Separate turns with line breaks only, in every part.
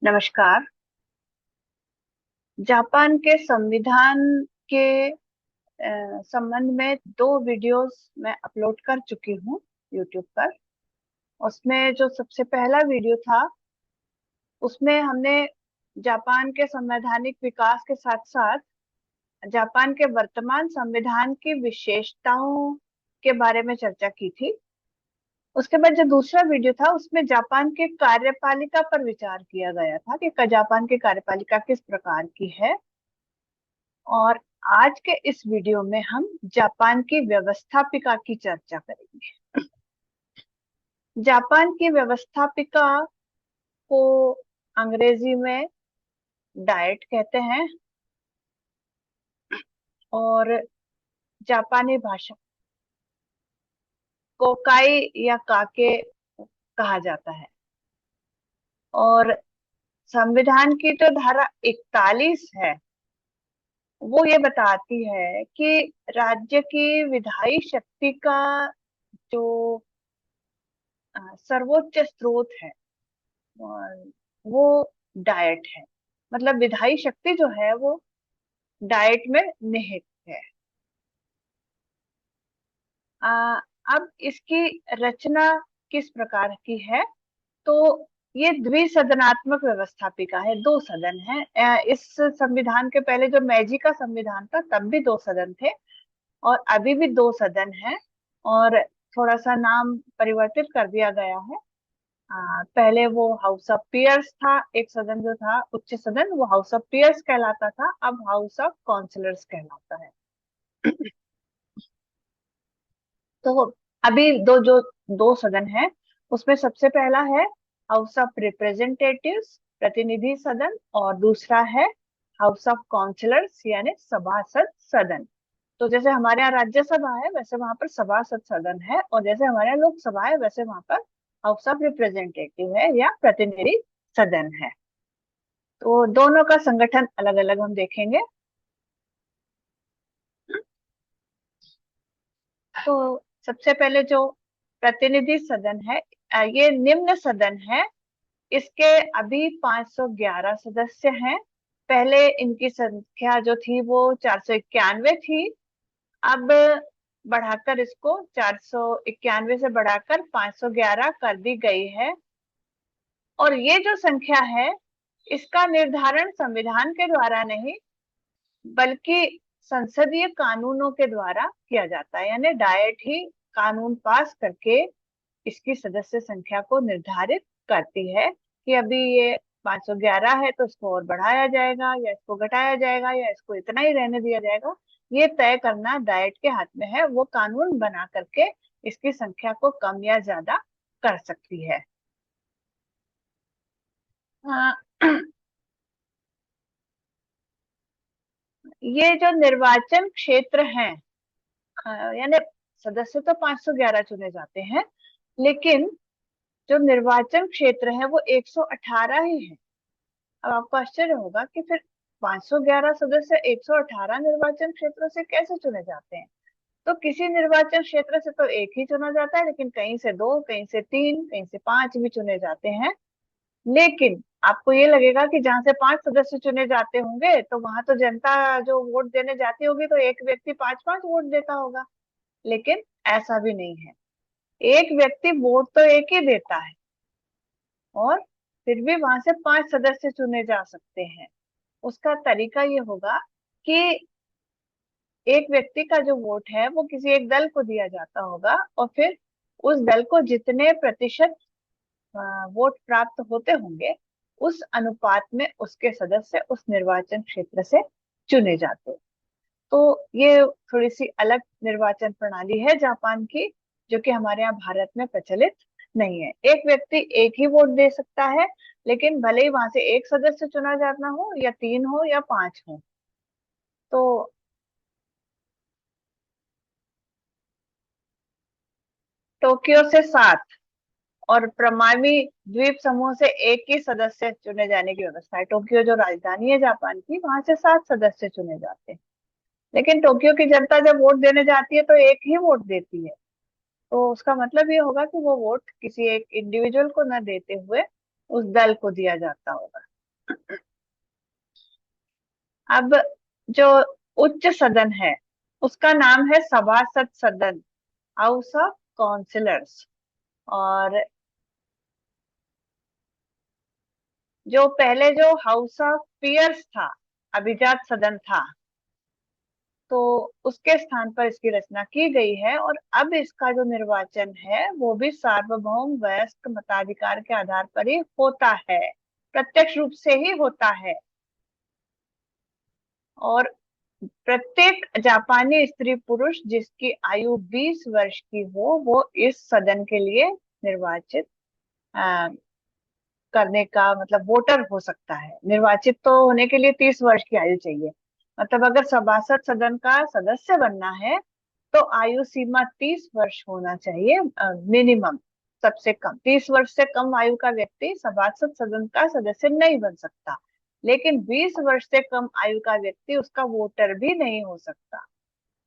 नमस्कार। जापान के संविधान के संबंध में दो वीडियोस मैं अपलोड कर चुकी हूँ यूट्यूब पर। उसमें जो सबसे पहला वीडियो था उसमें हमने जापान के संवैधानिक विकास के साथ साथ जापान के वर्तमान संविधान की विशेषताओं के बारे में चर्चा की थी। उसके बाद जो दूसरा वीडियो था उसमें जापान के कार्यपालिका पर विचार किया गया था कि जापान की कार्यपालिका किस प्रकार की है। और आज के इस वीडियो में हम जापान की व्यवस्थापिका की चर्चा करेंगे। जापान की व्यवस्थापिका को अंग्रेजी में डायट कहते हैं और जापानी भाषा को काई या काके कहा जाता है। और संविधान की जो धारा 41 है वो ये बताती है कि राज्य की विधायी शक्ति का जो सर्वोच्च स्रोत है और वो डाइट है। मतलब विधायी शक्ति जो है वो डाइट में निहित है। आ, अब इसकी रचना किस प्रकार की है? तो ये द्विसदनात्मक व्यवस्थापिका है, दो सदन है। इस संविधान के पहले जो मैजी का संविधान था तब भी दो सदन थे और अभी भी दो सदन है। और थोड़ा सा नाम परिवर्तित कर दिया गया है। पहले वो हाउस ऑफ पीयर्स था, एक सदन जो था उच्च सदन वो हाउस ऑफ पीयर्स कहलाता था, अब हाउस ऑफ काउंसलर्स कहलाता है। तो अभी दो सदन है उसमें सबसे पहला है हाउस ऑफ रिप्रेजेंटेटिव्स प्रतिनिधि सदन और दूसरा है हाउस ऑफ काउंसलर्स यानी सभासद सदन। तो जैसे हमारे यहाँ राज्यसभा है वैसे वहां पर सभासद सदन है और जैसे हमारे यहाँ लोकसभा है वैसे वहां पर हाउस ऑफ रिप्रेजेंटेटिव है या प्रतिनिधि सदन है। तो दोनों का संगठन अलग अलग हम देखेंगे। तो सबसे पहले जो प्रतिनिधि सदन है ये निम्न सदन है। इसके अभी 511 सदस्य हैं। पहले इनकी संख्या जो थी वो 491 थी। अब बढ़ाकर इसको 491 से बढ़ाकर 511 कर दी गई है। और ये जो संख्या है इसका निर्धारण संविधान के द्वारा नहीं बल्कि संसदीय कानूनों के द्वारा किया जाता है। यानी डायट ही कानून पास करके इसकी सदस्य संख्या को निर्धारित करती है कि अभी ये 511 है तो इसको और बढ़ाया जाएगा या इसको घटाया जाएगा या इसको इतना ही रहने दिया जाएगा। ये तय करना डाइट के हाथ में है, वो कानून बना करके इसकी संख्या को कम या ज्यादा कर सकती है। हाँ, ये जो निर्वाचन क्षेत्र हैं यानी सदस्य तो 511 चुने जाते हैं लेकिन जो निर्वाचन क्षेत्र है वो 118 ही है। अब आपको आश्चर्य होगा कि फिर 511 सदस्य 118 निर्वाचन क्षेत्रों से कैसे चुने जाते हैं? तो किसी निर्वाचन क्षेत्र से तो एक ही चुना जाता है लेकिन कहीं से दो, कहीं से तीन, कहीं से पांच भी चुने जाते हैं। लेकिन आपको ये लगेगा कि जहां से पांच सदस्य चुने जाते होंगे तो वहां तो जनता जो वोट देने जाती होगी तो एक व्यक्ति पांच पांच वोट देता होगा। लेकिन ऐसा भी नहीं है। एक व्यक्ति वोट तो एक ही देता है और फिर भी वहां से पांच सदस्य चुने जा सकते हैं। उसका तरीका ये होगा कि एक व्यक्ति का जो वोट है वो किसी एक दल को दिया जाता होगा और फिर उस दल को जितने प्रतिशत वोट प्राप्त होते होंगे उस अनुपात में उसके सदस्य उस निर्वाचन क्षेत्र से चुने जाते हैं। तो ये थोड़ी सी अलग निर्वाचन प्रणाली है जापान की जो कि हमारे यहाँ भारत में प्रचलित नहीं है। एक व्यक्ति एक ही वोट दे सकता है लेकिन भले ही वहां से एक सदस्य चुना जाना हो या तीन हो या पांच हो। तो टोक्यो से सात और प्रमावी द्वीप समूह से एक ही सदस्य चुने जाने की व्यवस्था है। टोक्यो जो राजधानी है जापान की वहां से सात सदस्य चुने जाते हैं। लेकिन टोक्यो की जनता जब वोट देने जाती है तो एक ही वोट देती है। तो उसका मतलब ये होगा कि वो वोट किसी एक इंडिविजुअल को न देते हुए उस दल को दिया जाता होगा। अब जो उच्च सदन है उसका नाम है सभासद सदन, हाउस ऑफ काउंसिलर्स। और जो पहले जो हाउस ऑफ पीयर्स था, अभिजात सदन था, तो उसके स्थान पर इसकी रचना की गई है। और अब इसका जो निर्वाचन है वो भी सार्वभौम वयस्क मताधिकार के आधार पर ही होता है, प्रत्यक्ष रूप से ही होता है। और प्रत्येक जापानी स्त्री पुरुष जिसकी आयु 20 वर्ष की हो वो इस सदन के लिए निर्वाचित करने का मतलब वोटर हो सकता है। निर्वाचित तो होने के लिए 30 वर्ष की आयु चाहिए। मतलब अगर सभासद सदन का सदस्य बनना है तो आयु सीमा 30 वर्ष होना चाहिए मिनिमम। सबसे कम 30 वर्ष से कम आयु का व्यक्ति सभासद सदन का सदस्य नहीं बन सकता। लेकिन 20 वर्ष से कम आयु का व्यक्ति उसका वोटर भी नहीं हो सकता।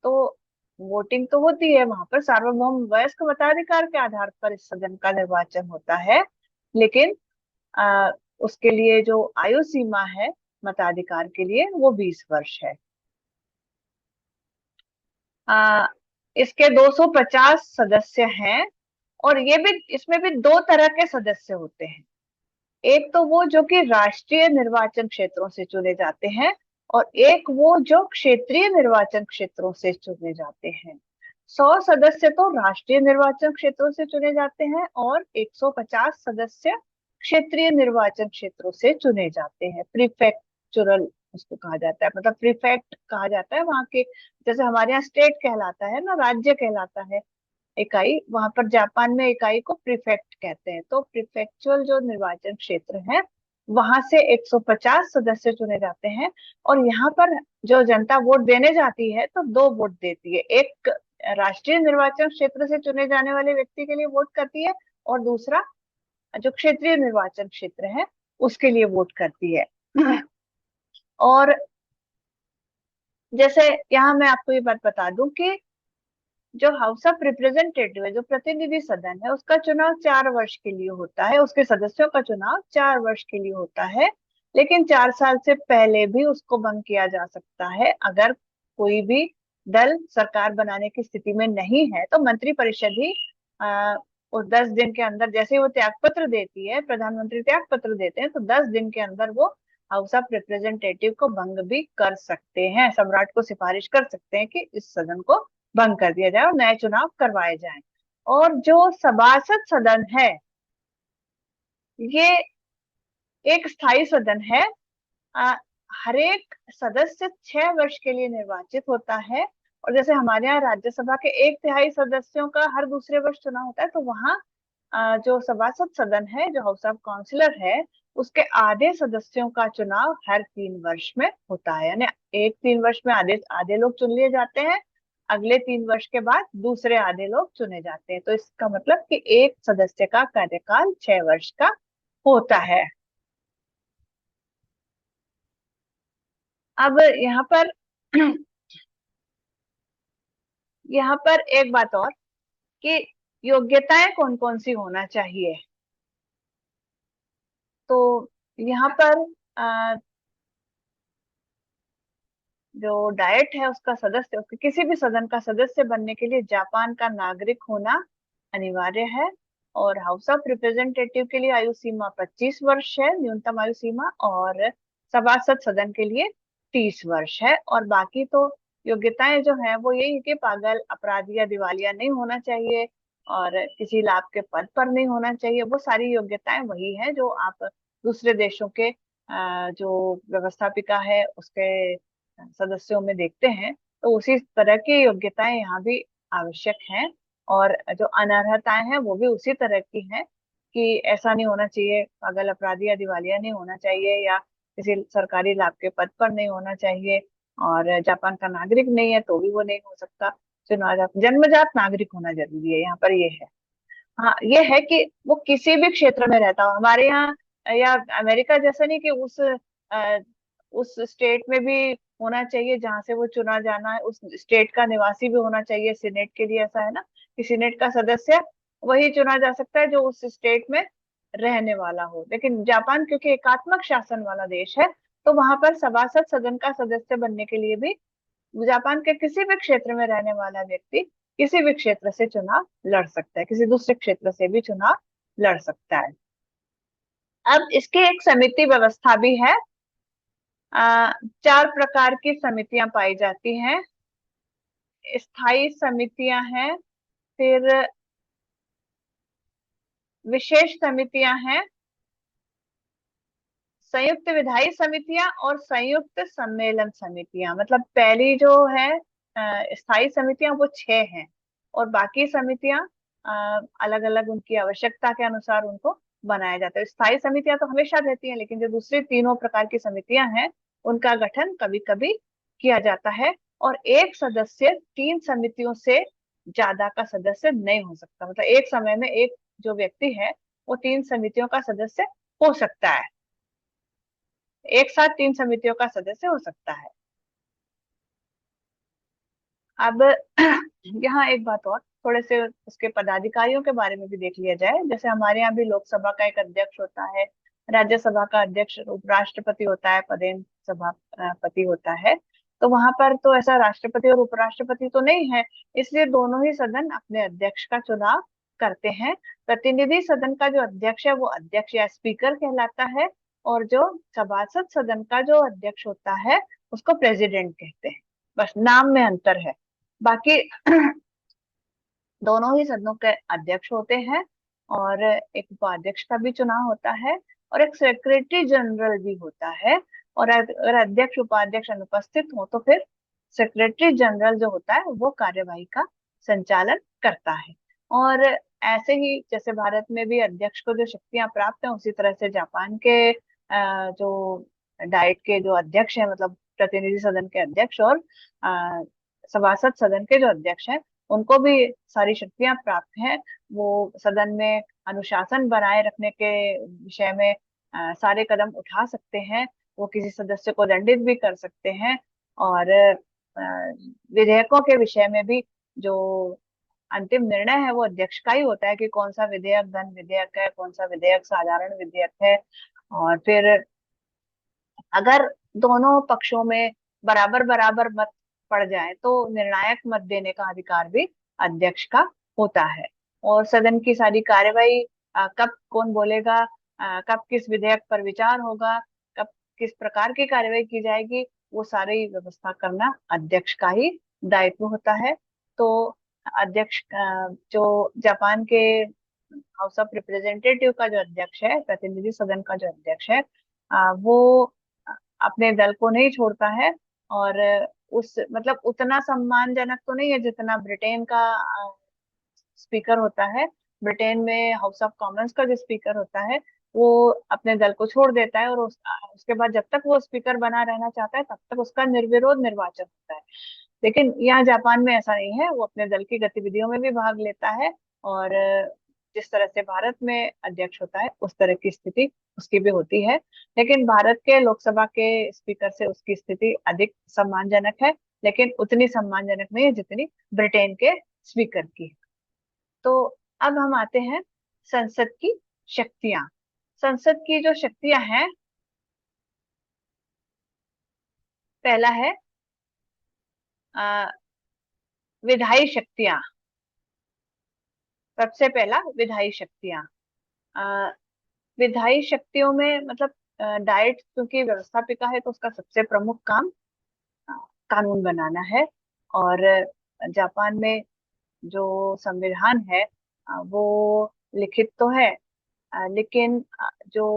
तो वोटिंग तो होती है वहां पर, सार्वभौम वयस्क मताधिकार के आधार पर इस सदन का निर्वाचन होता है। लेकिन आ, उसके लिए जो आयु सीमा है मताधिकार के लिए वो 20 वर्ष है। आ, इसके 250 सदस्य हैं। और ये भी, इसमें भी दो तरह के सदस्य होते हैं। एक तो वो जो कि राष्ट्रीय निर्वाचन क्षेत्रों से चुने जाते हैं, और एक वो जो क्षेत्रीय निर्वाचन क्षेत्रों से चुने जाते हैं। 100 सदस्य तो राष्ट्रीय निर्वाचन क्षेत्रों से चुने जाते हैं और 150 सदस्य क्षेत्रीय निर्वाचन क्षेत्रों से चुने जाते हैं। प्रीफेक्चुरल उसको कहा जाता है, मतलब प्रीफेक्ट कहा जाता है वहां के। जैसे हमारे यहाँ स्टेट कहलाता है ना, राज्य कहलाता है इकाई, वहां पर जापान में इकाई को प्रीफेक्ट कहते हैं। तो प्रीफेक्चुअल जो निर्वाचन क्षेत्र है वहां से 150 सदस्य चुने जाते हैं। और यहाँ पर जो जनता वोट देने जाती है तो दो वोट देती है। एक राष्ट्रीय निर्वाचन क्षेत्र से चुने जाने वाले व्यक्ति के लिए वोट करती है, और दूसरा जो क्षेत्रीय निर्वाचन क्षेत्र है उसके लिए वोट करती है। और जैसे यहाँ मैं आपको ये बात बता दूं कि जो हाउस ऑफ रिप्रेजेंटेटिव है, जो प्रतिनिधि सदन है, उसका चुनाव 4 वर्ष के लिए होता है। उसके सदस्यों का चुनाव 4 वर्ष के लिए होता है। लेकिन 4 साल से पहले भी उसको भंग किया जा सकता है। अगर कोई भी दल सरकार बनाने की स्थिति में नहीं है तो मंत्री परिषद ही उस 10 दिन के अंदर, जैसे ही वो त्याग पत्र देती है, प्रधानमंत्री त्याग पत्र देते हैं, तो 10 दिन के अंदर वो हाउस ऑफ रिप्रेजेंटेटिव को भंग भी कर सकते हैं। सम्राट को सिफारिश कर सकते हैं कि इस सदन को भंग कर दिया जाए और नए चुनाव करवाए जाएं। और जो सभासद सदन है ये एक स्थायी सदन है। आ, हर एक सदस्य 6 वर्ष के लिए निर्वाचित होता है। और जैसे हमारे यहाँ राज्यसभा के 1/3 सदस्यों का हर दूसरे वर्ष चुनाव होता है, तो वहाँ जो सभासद सदन है, जो हाउस ऑफ काउंसिलर है, उसके आधे सदस्यों का चुनाव हर 3 वर्ष में होता है। यानी एक 3 वर्ष में आधे आधे लोग चुन लिए जाते हैं, अगले 3 वर्ष के बाद दूसरे आधे लोग चुने जाते हैं। तो इसका मतलब कि एक सदस्य का कार्यकाल 6 वर्ष का होता है। अब यहाँ पर एक बात और, कि योग्यताएं कौन कौन सी होना चाहिए। तो यहाँ पर जो डाइट है उसका सदस्य, उसके किसी भी सदन का सदस्य बनने के लिए जापान का नागरिक होना अनिवार्य है। और हाउस ऑफ रिप्रेजेंटेटिव के लिए आयु सीमा 25 वर्ष है, न्यूनतम आयु सीमा। और सभासद सदन के लिए 30 वर्ष है। और बाकी तो योग्यताएं जो है वो यही है कि पागल, अपराधी या दिवालिया नहीं होना चाहिए, और किसी लाभ के पद पर नहीं होना चाहिए। वो सारी योग्यताएं वही है जो आप दूसरे देशों के जो व्यवस्थापिका है उसके सदस्यों में देखते हैं। तो उसी तरह की योग्यताएं यहाँ भी आवश्यक हैं। और जो अनर्हताएं हैं वो भी उसी तरह की हैं, कि ऐसा नहीं होना चाहिए, पागल, अपराधी या दिवालिया नहीं होना चाहिए, या किसी सरकारी लाभ के पद पर नहीं होना चाहिए, और जापान का नागरिक नहीं है तो भी वो नहीं हो सकता। चुनाव जन्मजात नागरिक होना जरूरी है यहाँ पर, ये है। हाँ, ये है कि वो किसी भी क्षेत्र में रहता हो हमारे यहाँ, या अमेरिका जैसा नहीं कि उस स्टेट में भी होना चाहिए जहां से वो चुना जाना है, उस स्टेट का निवासी भी होना चाहिए। सीनेट के लिए ऐसा है ना कि सीनेट का सदस्य वही चुना जा सकता है जो उस स्टेट में रहने वाला हो। लेकिन जापान क्योंकि एकात्मक शासन वाला देश है, तो वहां पर सभासद सदन का सदस्य बनने के लिए भी जापान के किसी भी क्षेत्र में रहने वाला व्यक्ति किसी भी क्षेत्र से चुनाव लड़ सकता है, किसी दूसरे क्षेत्र से भी चुनाव लड़ सकता है। अब इसकी एक समिति व्यवस्था भी है। चार प्रकार की समितियां पाई जाती हैं। स्थायी समितियां हैं, फिर विशेष समितियां हैं, संयुक्त विधायी समितियां और संयुक्त सम्मेलन समितियां। मतलब पहली जो है स्थायी समितियां वो 6 हैं, और बाकी समितियां अलग अलग उनकी आवश्यकता के अनुसार उनको बनाया जाता है। स्थायी समितियां तो हमेशा रहती हैं, लेकिन जो दूसरी तीनों प्रकार की समितियां हैं उनका गठन कभी कभी किया जाता है। और एक सदस्य 3 समितियों से ज्यादा का सदस्य नहीं हो सकता। मतलब एक समय में एक जो व्यक्ति है वो 3 समितियों का सदस्य हो सकता है, एक साथ 3 समितियों का सदस्य हो सकता है। अब यहाँ एक बात और, थोड़े से उसके पदाधिकारियों के बारे में भी देख लिया जाए। जैसे हमारे यहाँ भी लोकसभा का एक अध्यक्ष होता है, राज्यसभा का अध्यक्ष उपराष्ट्रपति होता है, पदेन सभापति होता है। तो वहां पर तो ऐसा राष्ट्रपति और उपराष्ट्रपति तो नहीं है, इसलिए दोनों ही सदन अपने अध्यक्ष का चुनाव करते हैं। प्रतिनिधि सदन का जो अध्यक्ष है वो अध्यक्ष या स्पीकर कहलाता है, और जो सभासद सदन का जो अध्यक्ष होता है उसको प्रेसिडेंट कहते हैं। बस नाम में अंतर है, बाकी दोनों ही सदनों के अध्यक्ष होते हैं। और एक उपाध्यक्ष का भी चुनाव होता है, और एक सेक्रेटरी जनरल भी होता है। और अगर अध्यक्ष उपाध्यक्ष अनुपस्थित हो तो फिर सेक्रेटरी जनरल जो होता है वो कार्यवाही का संचालन करता है। और ऐसे ही जैसे भारत में भी अध्यक्ष को जो शक्तियां प्राप्त हैं, उसी तरह से जापान के जो डाइट के जो अध्यक्ष हैं, मतलब प्रतिनिधि सदन के अध्यक्ष और सभासद सदन के जो अध्यक्ष हैं, उनको भी सारी शक्तियां प्राप्त हैं। वो सदन में अनुशासन बनाए रखने के विषय में सारे कदम उठा सकते हैं। वो किसी सदस्य को दंडित भी कर सकते हैं, और विधेयकों के विषय में भी जो अंतिम निर्णय है वो अध्यक्ष का ही होता है कि कौन सा विधेयक धन विधेयक है, कौन सा विधेयक साधारण विधेयक है। और फिर अगर दोनों पक्षों में बराबर बराबर मत पड़ जाए तो निर्णायक मत देने का अधिकार भी अध्यक्ष का होता है। और सदन की सारी कार्यवाही, कब कौन बोलेगा, कब किस विधेयक पर विचार होगा, कब किस प्रकार की कार्यवाही की जाएगी, वो सारी व्यवस्था करना अध्यक्ष का ही दायित्व होता है। तो अध्यक्ष जो जापान के हाउस ऑफ रिप्रेजेंटेटिव का जो अध्यक्ष है, प्रतिनिधि सदन का जो अध्यक्ष है, वो अपने दल को नहीं छोड़ता है। और उस मतलब उतना सम्मानजनक तो नहीं है जितना ब्रिटेन का स्पीकर होता है। ब्रिटेन में हाउस ऑफ कॉमन्स का जो स्पीकर होता है वो अपने दल को छोड़ देता है, और उसके बाद जब तक वो स्पीकर बना रहना चाहता है तब तक उसका निर्विरोध निर्वाचन होता है। लेकिन यहाँ जापान में ऐसा नहीं है, वो अपने दल की गतिविधियों में भी भाग लेता है। और जिस तरह से भारत में अध्यक्ष होता है उस तरह की स्थिति उसकी भी होती है। लेकिन भारत के लोकसभा के स्पीकर से उसकी स्थिति अधिक सम्मानजनक है, लेकिन उतनी सम्मानजनक नहीं है जितनी ब्रिटेन के स्पीकर की है। तो अब हम आते हैं संसद की शक्तियां। संसद की जो शक्तियां हैं, पहला है अ, विधायी शक्तियां। सबसे पहला विधायी शक्तियां। अ, विधायी शक्तियों में मतलब डाइट क्योंकि व्यवस्थापिका है तो उसका सबसे प्रमुख काम अ, कानून बनाना है। और जापान में जो संविधान है वो लिखित तो है, लेकिन जो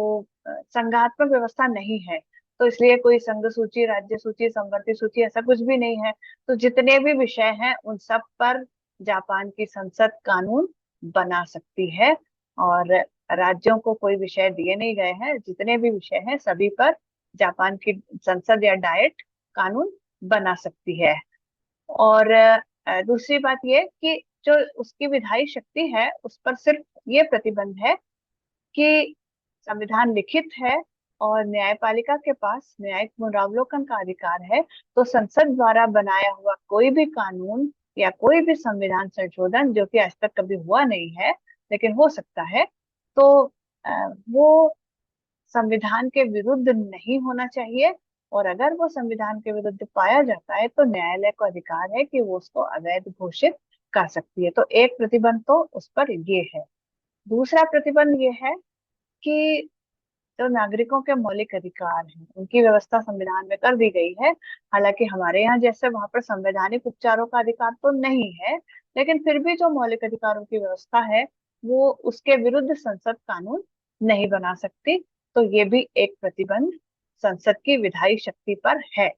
संघात्मक व्यवस्था नहीं है। तो इसलिए कोई संघ सूची, राज्य सूची, समवर्ती सूची ऐसा कुछ भी नहीं है। तो जितने भी विषय हैं उन सब पर जापान की संसद कानून बना सकती है। और राज्यों को कोई विषय दिए नहीं गए हैं, जितने भी विषय हैं सभी पर जापान की संसद या डाइट कानून बना सकती है। और दूसरी बात ये कि जो उसकी विधायी शक्ति है उस पर सिर्फ ये प्रतिबंध है कि संविधान लिखित है और न्यायपालिका के पास न्यायिक पुनरावलोकन का अधिकार है। तो संसद द्वारा बनाया हुआ कोई भी कानून या कोई भी संविधान संशोधन, जो कि आज तक कभी हुआ नहीं है लेकिन हो सकता है, तो वो संविधान के विरुद्ध नहीं होना चाहिए, और अगर वो संविधान के विरुद्ध पाया जाता है तो न्यायालय को अधिकार है कि वो उसको अवैध घोषित कर सकती है। तो एक प्रतिबंध तो उस पर ये है। दूसरा प्रतिबंध ये है कि जो नागरिकों के मौलिक अधिकार हैं उनकी व्यवस्था संविधान में कर दी गई है। हालांकि हमारे यहाँ जैसे वहां पर संवैधानिक उपचारों का अधिकार तो नहीं है, लेकिन फिर भी जो मौलिक अधिकारों की व्यवस्था है वो उसके विरुद्ध संसद कानून नहीं बना सकती। तो ये भी एक प्रतिबंध संसद की विधायी शक्ति पर है।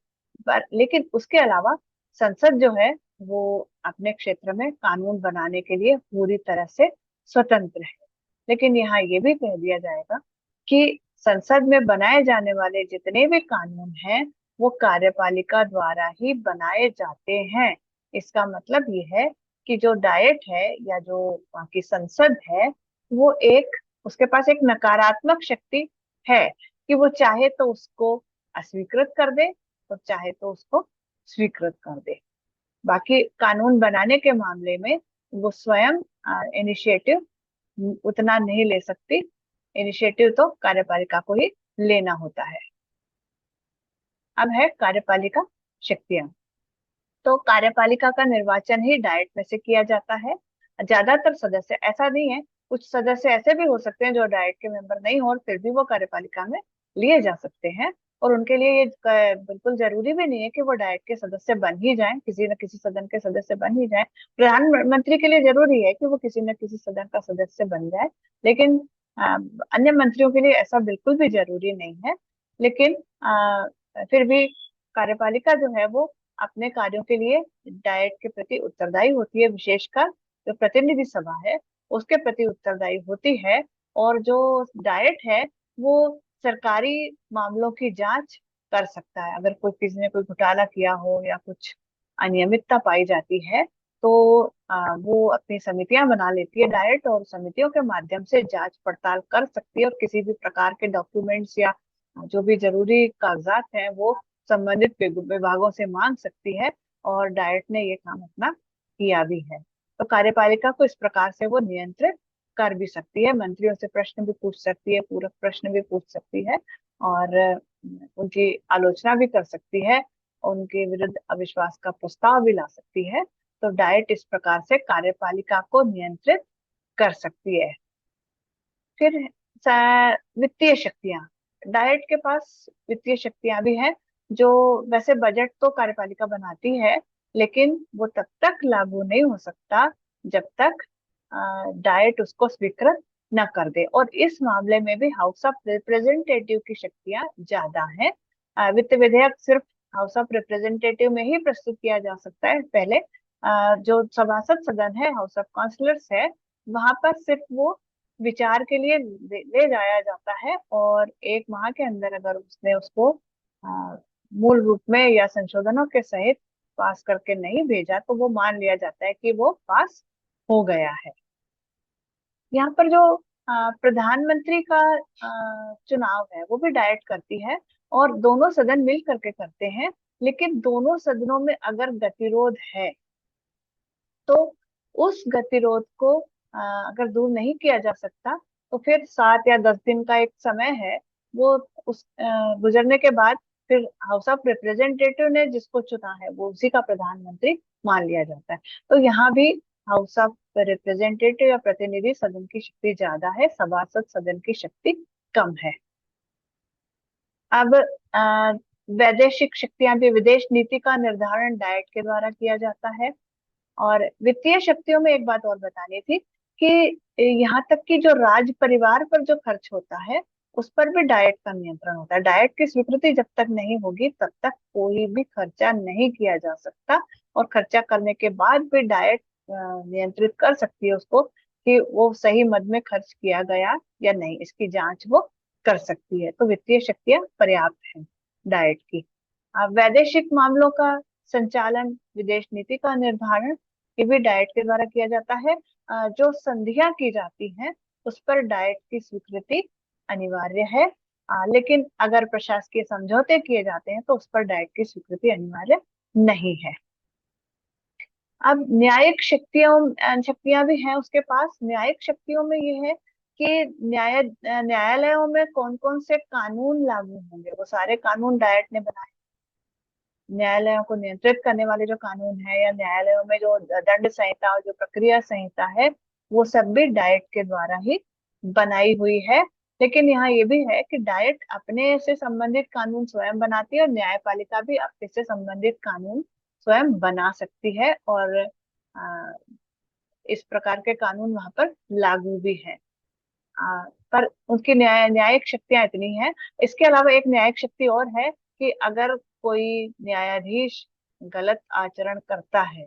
पर लेकिन उसके अलावा संसद जो है वो अपने क्षेत्र में कानून बनाने के लिए पूरी तरह से स्वतंत्र है। लेकिन यहाँ ये भी कह दिया जाएगा कि संसद में बनाए जाने वाले जितने भी कानून हैं वो कार्यपालिका द्वारा ही बनाए जाते हैं। इसका मतलब ये है कि जो डाइट है या जो वहाँ की संसद है वो एक, उसके पास एक नकारात्मक शक्ति है कि वो चाहे तो उसको अस्वीकृत कर दे और चाहे तो उसको स्वीकृत कर दे। बाकी कानून बनाने के मामले में वो स्वयं इनिशिएटिव उतना नहीं ले सकती। इनिशिएटिव तो कार्यपालिका को ही लेना होता है। अब है कार्यपालिका शक्तियां। तो कार्यपालिका का निर्वाचन ही डाइट में से किया जाता है। ज्यादातर सदस्य, ऐसा नहीं है, कुछ सदस्य ऐसे भी हो सकते हैं जो डाइट के मेंबर नहीं हो और फिर भी वो कार्यपालिका में लिए जा सकते हैं। और उनके लिए ये बिल्कुल जरूरी भी नहीं है कि वो डाइट के सदस्य बन ही जाएं, किसी न किसी सदन के सदस्य बन ही जाएं। प्रधानमंत्री के लिए जरूरी है कि वो किसी न किसी सदन का सदस्य बन जाए, लेकिन अन्य मंत्रियों के लिए ऐसा बिल्कुल भी जरूरी नहीं है। लेकिन फिर भी कार्यपालिका जो है वो अपने कार्यों के लिए डाइट के प्रति उत्तरदायी होती है। विशेषकर जो प्रतिनिधि सभा है उसके प्रति उत्तरदायी होती है। और जो डाइट है वो सरकारी मामलों की जांच कर सकता है। अगर कोई, किसी ने कोई घोटाला किया हो या कुछ अनियमितता पाई जाती है तो वो अपनी समितियां बना लेती है डाइट, और समितियों के माध्यम से जांच पड़ताल कर सकती है और किसी भी प्रकार के डॉक्यूमेंट्स या जो भी जरूरी कागजात हैं वो संबंधित विभागों से मांग सकती है। और डाइट ने ये काम अपना किया भी है। तो कार्यपालिका को इस प्रकार से वो नियंत्रित कर भी सकती है, मंत्रियों से प्रश्न भी पूछ सकती है, पूरक प्रश्न भी पूछ सकती है, और उनकी आलोचना भी कर सकती है, उनके विरुद्ध अविश्वास का प्रस्ताव भी ला सकती है। तो डाइट इस प्रकार से कार्यपालिका को नियंत्रित कर सकती है। फिर वित्तीय शक्तियां। डाइट के पास वित्तीय शक्तियां भी हैं। जो वैसे बजट तो कार्यपालिका बनाती है, लेकिन वो तब तक लागू नहीं हो सकता जब तक डाइट उसको स्वीकृत न कर दे। और इस मामले में भी हाउस ऑफ रिप्रेजेंटेटिव की शक्तियां ज्यादा हैं। वित्त विधेयक सिर्फ हाउस ऑफ रिप्रेजेंटेटिव में ही प्रस्तुत किया जा सकता है। पहले जो सभासद सदन है, हाउस ऑफ काउंसलर्स है, वहां पर सिर्फ वो विचार के लिए ले जाया जाता है, और एक माह के अंदर अगर उसने उसको मूल रूप में या संशोधनों के सहित पास करके नहीं भेजा तो वो मान लिया जाता है कि वो पास हो गया है। यहाँ पर जो प्रधानमंत्री का चुनाव है वो भी डाइट करती है, और दोनों सदन मिल करके करते हैं। लेकिन दोनों सदनों में अगर गतिरोध है तो उस गतिरोध को अगर दूर नहीं किया जा सकता तो फिर 7 या 10 दिन का एक समय है, वो उस गुजरने के बाद फिर हाउस ऑफ रिप्रेजेंटेटिव ने जिसको चुना है वो उसी का प्रधानमंत्री मान लिया जाता है। तो यहाँ भी हाउस ऑफ रिप्रेजेंटेटिव या प्रतिनिधि सदन की शक्ति ज्यादा है, सभासद सदन की शक्ति कम है। अब अ, वैदेशिक शक्तियां भी, विदेश नीति का निर्धारण डाइट के द्वारा किया जाता है। और वित्तीय शक्तियों में एक बात और बतानी थी कि यहाँ तक कि जो राज परिवार पर जो खर्च होता है उस पर भी डाइट का नियंत्रण होता है। डाइट की स्वीकृति जब तक नहीं होगी तब तक कोई भी खर्चा नहीं किया जा सकता, और खर्चा करने के बाद भी डाइट नियंत्रित कर सकती है उसको कि वो सही मद में खर्च किया गया या नहीं, इसकी जांच वो कर सकती है। तो वित्तीय शक्तियां पर्याप्त हैं डाइट की। वैदेशिक मामलों का संचालन, विदेश नीति का निर्धारण, ये भी डाइट के द्वारा किया जाता है। जो संधियां की जाती हैं उस पर डाइट की स्वीकृति अनिवार्य है। लेकिन अगर प्रशासकीय समझौते किए जाते हैं तो उस पर डाइट की स्वीकृति अनिवार्य नहीं है। अब न्यायिक शक्तियां भी हैं उसके पास। न्यायिक शक्तियों में ये है कि न्यायालयों में कौन कौन से कानून लागू होंगे, वो सारे कानून डायट ने बनाए। न्यायालयों को नियंत्रित करने वाले जो कानून है, या न्यायालयों में जो दंड संहिता और जो प्रक्रिया संहिता है, वो सब भी डाइट के द्वारा ही बनाई हुई है। लेकिन यहाँ ये भी है कि डाइट अपने से संबंधित कानून स्वयं बनाती है, और न्यायपालिका भी अपने से संबंधित कानून स्वयं बना सकती है, और इस प्रकार के कानून वहां पर लागू भी है। पर उनकी न्यायिक शक्तियां इतनी हैं। इसके अलावा एक न्यायिक शक्ति और है कि अगर कोई न्यायाधीश गलत आचरण करता है,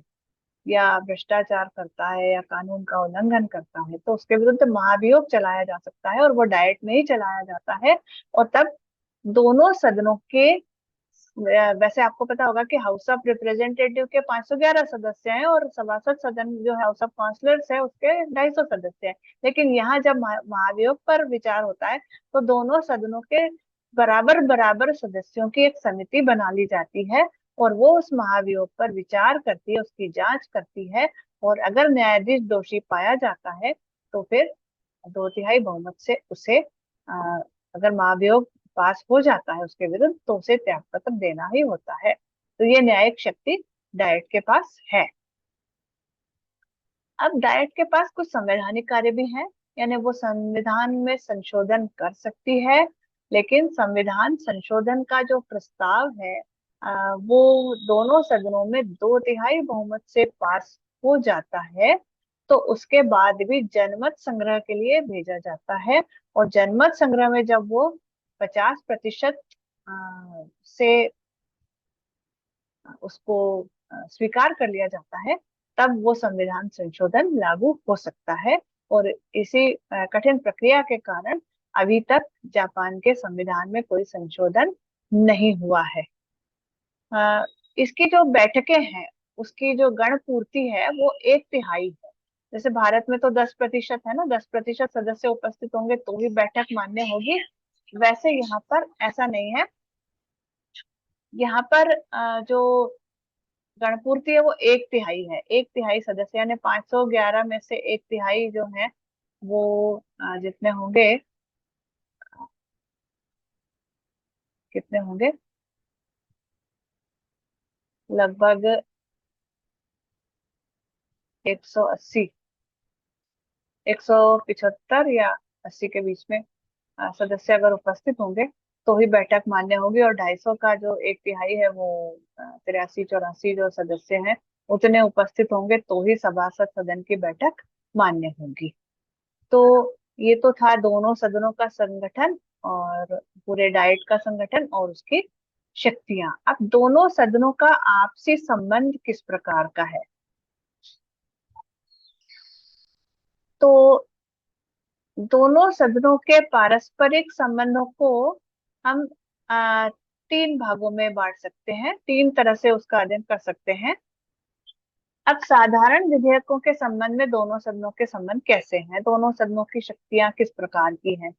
या भ्रष्टाचार करता है, या कानून का उल्लंघन करता है, तो उसके विरुद्ध महाभियोग चलाया जा सकता है, और वो डायट में ही चलाया जाता है। और तब दोनों सदनों के, वैसे आपको पता होगा कि हाउस ऑफ रिप्रेजेंटेटिव के 511 सदस्य हैं, और सभासद सदन जो है हाउस ऑफ काउंसलर्स है उसके 250 सदस्य हैं। लेकिन यहाँ जब महाभियोग पर विचार होता है, तो दोनों सदनों के बराबर बराबर सदस्यों की एक समिति बना ली जाती है, और वो उस महाभियोग पर विचार करती है, उसकी जांच करती है। और अगर न्यायाधीश दोषी पाया जाता है, तो फिर 2/3 बहुमत से उसे अगर महाभियोग पास हो जाता है उसके विरुद्ध, तो उसे त्याग पत्र देना ही होता है। तो ये न्यायिक शक्ति डायट के पास है। अब डायट के पास कुछ संवैधानिक कार्य भी हैं, यानी वो संविधान में संशोधन कर सकती है। लेकिन संविधान संशोधन का जो प्रस्ताव है, वो दोनों सदनों में 2/3 बहुमत से पास हो जाता है, तो उसके बाद भी जनमत संग्रह के लिए भेजा जाता है। और जनमत संग्रह में जब वो 50% से उसको स्वीकार कर लिया जाता है, तब वो संविधान संशोधन लागू हो सकता है। और इसी कठिन प्रक्रिया के कारण अभी तक जापान के संविधान में कोई संशोधन नहीं हुआ है। इसकी जो बैठकें हैं, उसकी जो गण पूर्ति है वो 1/3 है। जैसे भारत में तो 10% है ना, 10% सदस्य उपस्थित होंगे तो ही बैठक मान्य होगी। वैसे यहाँ पर ऐसा नहीं है। यहाँ पर जो गणपूर्ति है वो 1/3 है। 1/3 सदस्य यानी 511 में से 1/3 जो है वो जितने होंगे, कितने होंगे, लगभग 180, 175 या 80 के बीच में सदस्य अगर उपस्थित होंगे तो ही बैठक मान्य होगी। और 250 का जो 1/3 है वो 83-84 जो सदस्य हैं, उतने उपस्थित होंगे तो ही सभासद सदन की बैठक मान्य होगी। तो ये तो था दोनों सदनों का संगठन, और पूरे डाइट का संगठन और उसकी शक्तियां। अब दोनों सदनों का आपसी संबंध किस प्रकार का है, तो दोनों सदनों के पारस्परिक संबंधों को हम आ, 3 भागों में बांट सकते हैं, 3 तरह से उसका अध्ययन कर सकते हैं। अब साधारण विधेयकों के संबंध में दोनों सदनों के संबंध कैसे हैं, दोनों सदनों की शक्तियां किस प्रकार की हैं।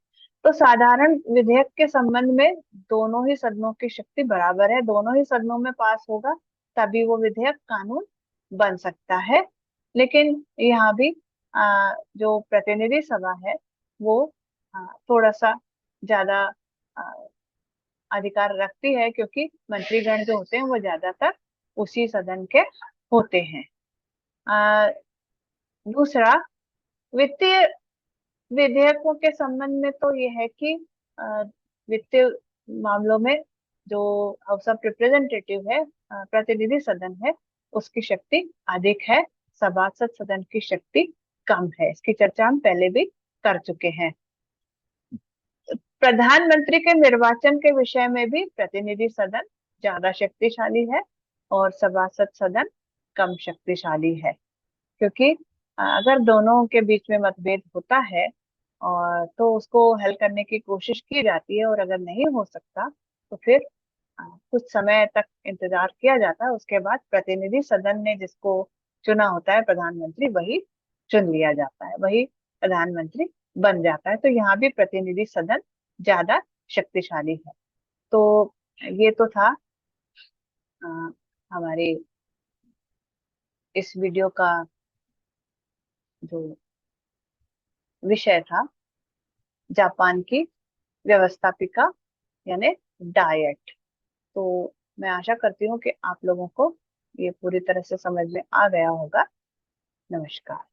तो साधारण विधेयक के संबंध में दोनों ही सदनों की शक्ति बराबर है, दोनों ही सदनों में पास होगा तभी वो विधेयक कानून बन सकता है। लेकिन यहाँ भी जो प्रतिनिधि सभा है वो थोड़ा सा ज्यादा आ, अधिकार रखती है, क्योंकि मंत्रीगण जो होते हैं वो ज्यादातर उसी सदन के होते हैं। आ, दूसरा, वित्तीय विधेयकों के संबंध में तो ये है कि वित्तीय मामलों में जो हाउस ऑफ रिप्रेजेंटेटिव है, प्रतिनिधि सदन है, उसकी शक्ति अधिक है, सभासद सदन की शक्ति कम है। इसकी चर्चा हम पहले भी कर चुके हैं। प्रधानमंत्री के निर्वाचन के विषय में भी प्रतिनिधि सदन ज्यादा शक्तिशाली है, और सभासद सदन कम शक्तिशाली है। क्योंकि अगर दोनों के बीच में मतभेद होता है, और तो उसको हल करने की कोशिश की जाती है, और अगर नहीं हो सकता तो फिर कुछ समय तक इंतजार किया जाता है। उसके बाद प्रतिनिधि सदन ने जिसको चुना होता है प्रधानमंत्री, वही चुन लिया जाता है, वही प्रधानमंत्री बन जाता है। तो यहाँ भी प्रतिनिधि सदन ज्यादा शक्तिशाली है। तो ये तो था अ, हमारे इस वीडियो का जो विषय था। जापान की व्यवस्थापिका यानी डायट। तो मैं आशा करती हूँ कि आप लोगों को ये पूरी तरह से समझ में आ गया होगा। नमस्कार।